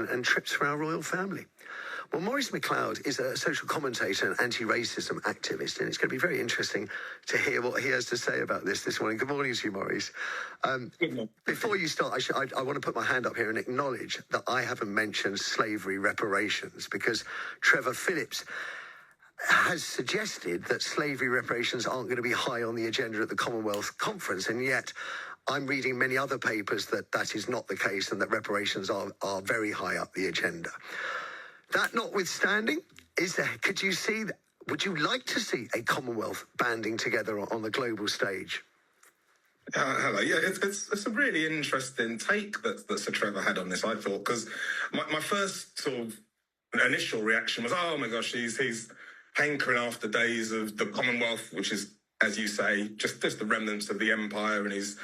and trips for our royal family. Well, Maurice McLeod is a social commentator and anti-racism activist, and it's going to be very interesting to hear what he has to say about this morning. Good morning to you, Maurice. Good morning. Before you start, I want to put my hand up here and acknowledge that I haven't mentioned slavery reparations, because Trevor Phillips has suggested that slavery reparations aren't going to be high on the agenda at the Commonwealth conference, and yet I'm reading many other papers that is not the case, and that reparations are very high up the agenda. That notwithstanding, would you like to see a Commonwealth banding together on the global stage? Hello. Yeah, it's a really interesting take that Sir Trevor had on this, I thought, because my first sort of initial reaction was, oh my gosh, he's hankering after days of the Commonwealth, which is, as you say, just the remnants of the empire, and he's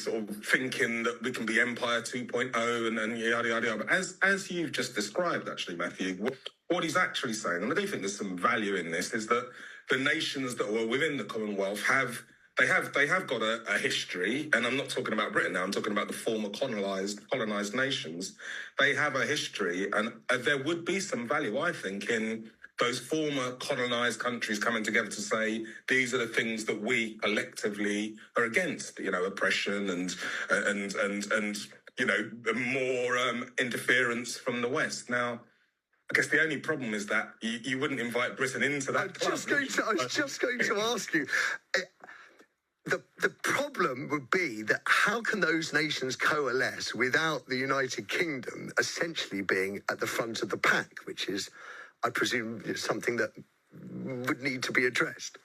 sort of thinking that we can be Empire 2.0 and yada yada yada. But as you've just described, actually, Matthew, what he's actually saying, and I do think there's some value in this, is that the nations that were within the Commonwealth have got a history, and I'm not talking about Britain now. I'm talking about the former colonized nations. They have a history, and there would be some value, I think, in those former colonized countries coming together to say, these are the things that we collectively are against, oppression and more interference from the West. Now, I guess the only problem is that you wouldn't invite Britain into that club. I was just going to ask you. The problem would be that how can those nations coalesce without the United Kingdom essentially being at the front of the pack, which is, I presume, something that would need to be addressed.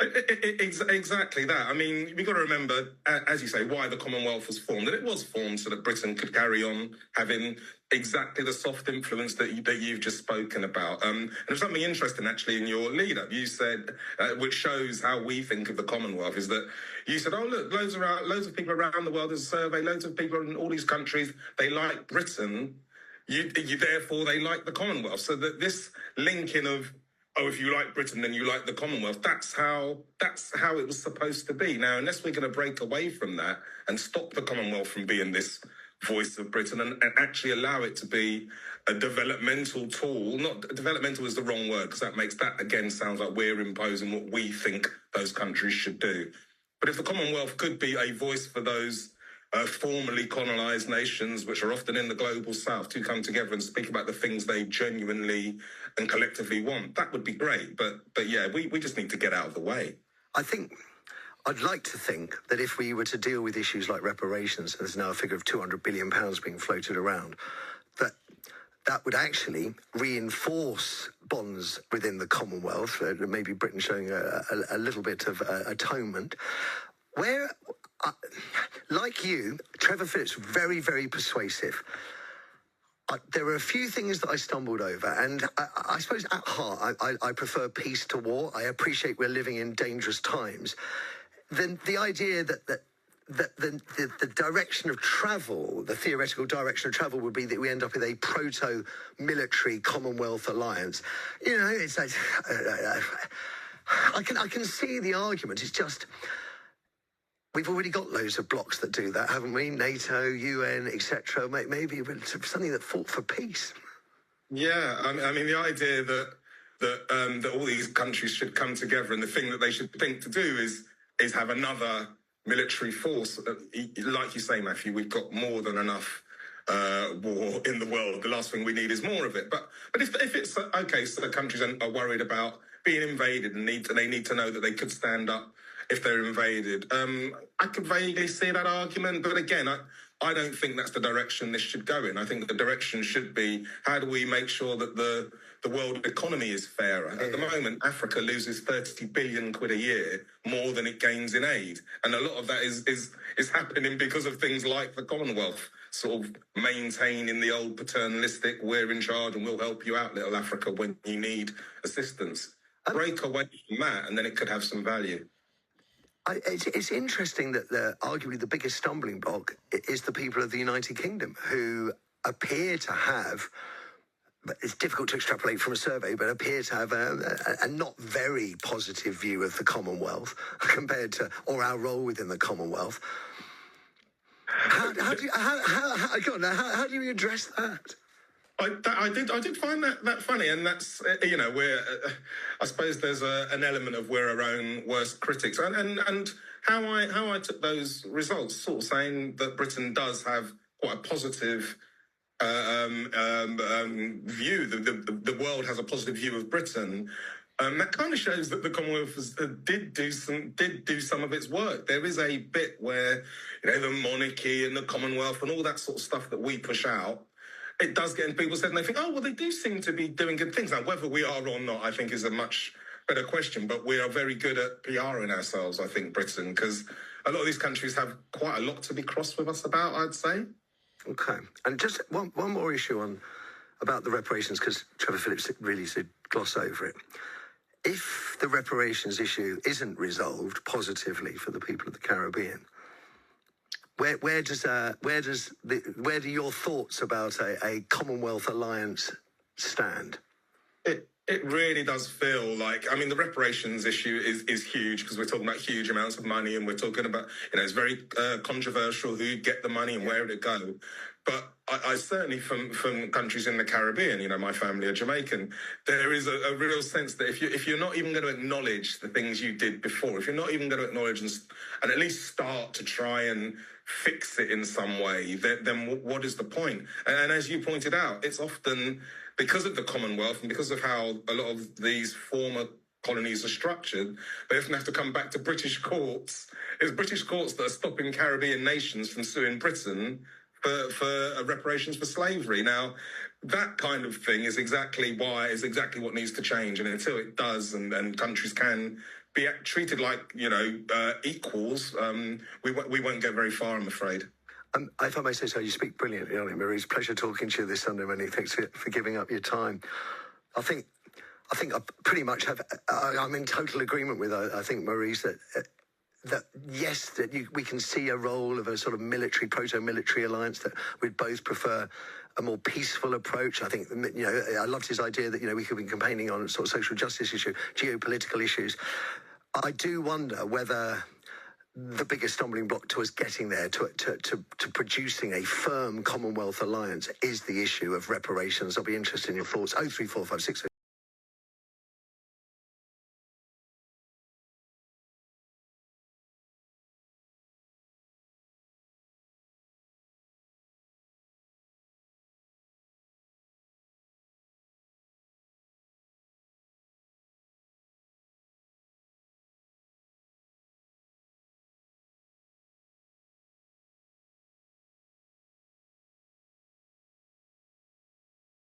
Exactly that. I mean, we've got to remember, as you say, why the Commonwealth was formed. And it was formed so that Britain could carry on having exactly the soft influence that you've just spoken about. And there's something interesting, actually, in your lead-up. You said, which shows how we think of the Commonwealth, is that you said, oh, look, loads of people around the world, there's a survey, loads of people in all these countries, they like Britain. You therefore they like the Commonwealth. So that this linking of, oh, if you like Britain, then you like the Commonwealth. That's how it was supposed to be. Now, unless we're going to break away from that and stop the Commonwealth from being this voice of Britain and actually allow it to be a developmental tool, not developmental is the wrong word, because that again sounds like we're imposing what we think those countries should do. But if the Commonwealth could be a voice for those formerly colonised nations, which are often in the global south, to come together and speak about the things they genuinely and collectively want, that would be great. But yeah, we just need to get out of the way. I'd like to think that if we were to deal with issues like reparations, there's now a figure of £200 billion being floated around, that would actually reinforce bonds within the Commonwealth, maybe Britain showing a little bit of atonement. Where, like you, Trevor Phillips, very, very persuasive. There are a few things that I stumbled over, and I suppose at heart, I prefer peace to war. I appreciate we're living in dangerous times. Then the idea that the direction of travel, the theoretical direction of travel, would be that we end up with a proto-military Commonwealth alliance. It's like I can see the argument. It's just, we've already got loads of blocks that do that, haven't we? NATO, UN, etc. Maybe something that fought for peace. Yeah, I mean the idea that all these countries should come together, and the thing that they should think to do is have another military force. Like you say, Matthew, we've got more than enough war in the world. The last thing we need is more of it. But if it's okay, so the countries are worried about being invaded and they need to know that they could stand up if they're invaded. I could vaguely see that argument, but again, I don't think that's the direction this should go in. I think the direction should be, how do we make sure that the world economy is fairer? At the moment, Africa loses 30 billion quid a year, more than it gains in aid. And a lot of that is happening because of things like the Commonwealth sort of maintaining the old paternalistic, we're in charge and we'll help you out, little Africa, when you need assistance. Break away from that, and then it could have some value. It's interesting that arguably the biggest stumbling block is the people of the United Kingdom, who appear to have, but it's difficult to extrapolate from a survey, but appear to have a not very positive view of the Commonwealth compared to, or our role within the Commonwealth. How do you address that? I did find that funny, and that's we're I suppose there's an element of we're our own worst critics, and how I took those results, sort of saying that Britain does have quite a positive view. The world has a positive view of Britain. That kind of shows that the Commonwealth did do some of its work. There is a bit where the monarchy and the Commonwealth and all that sort of stuff that we push out, it does get in people's head, and they think, oh well, they do seem to be doing good things. Now, whether we are or not, I think is a much better question. But we are very good at PRing ourselves, I think, Britain, because a lot of these countries have quite a lot to be cross with us about, I'd say. Okay, and just one more issue about the reparations, because Trevor Phillips really did gloss over it. If the reparations issue isn't resolved positively for the people of the Caribbean, where do your thoughts about a Commonwealth alliance stand? It really does feel like, I mean, the reparations issue is huge, because we're talking about huge amounts of money, and we're talking about, it's very controversial who'd get the money and where would it go. But I certainly, from countries in the Caribbean, my family are Jamaican, there is a real sense that if you're not even going to acknowledge the things you did before, if you're not even going to acknowledge and at least start to try and fix it in some way, then what is the point? And as you pointed out, it's often because of the Commonwealth and because of how a lot of these former colonies are structured, they often have to come back to British courts. It's British courts that are stopping Caribbean nations from suing Britain for reparations for slavery. Now, that kind of thing is exactly what needs to change. And until it does, and countries can be treated like, equals, we won't go very far, I'm afraid. If I may say so, you speak brilliantly on it, Marie. It's a pleasure talking to you this Sunday morning. Thanks for giving up your time. I think I pretty much have. I'm in total agreement with. I think Marie's that yes, we can see a role of a sort of proto-military alliance, that we'd both prefer a more peaceful approach. I think I loved his idea that we could be campaigning on sort of social justice issue, geopolitical issues. I do wonder whether the biggest stumbling block to us getting there, to producing a firm Commonwealth alliance, is the issue of reparations. I'll be interested in your thoughts. 03456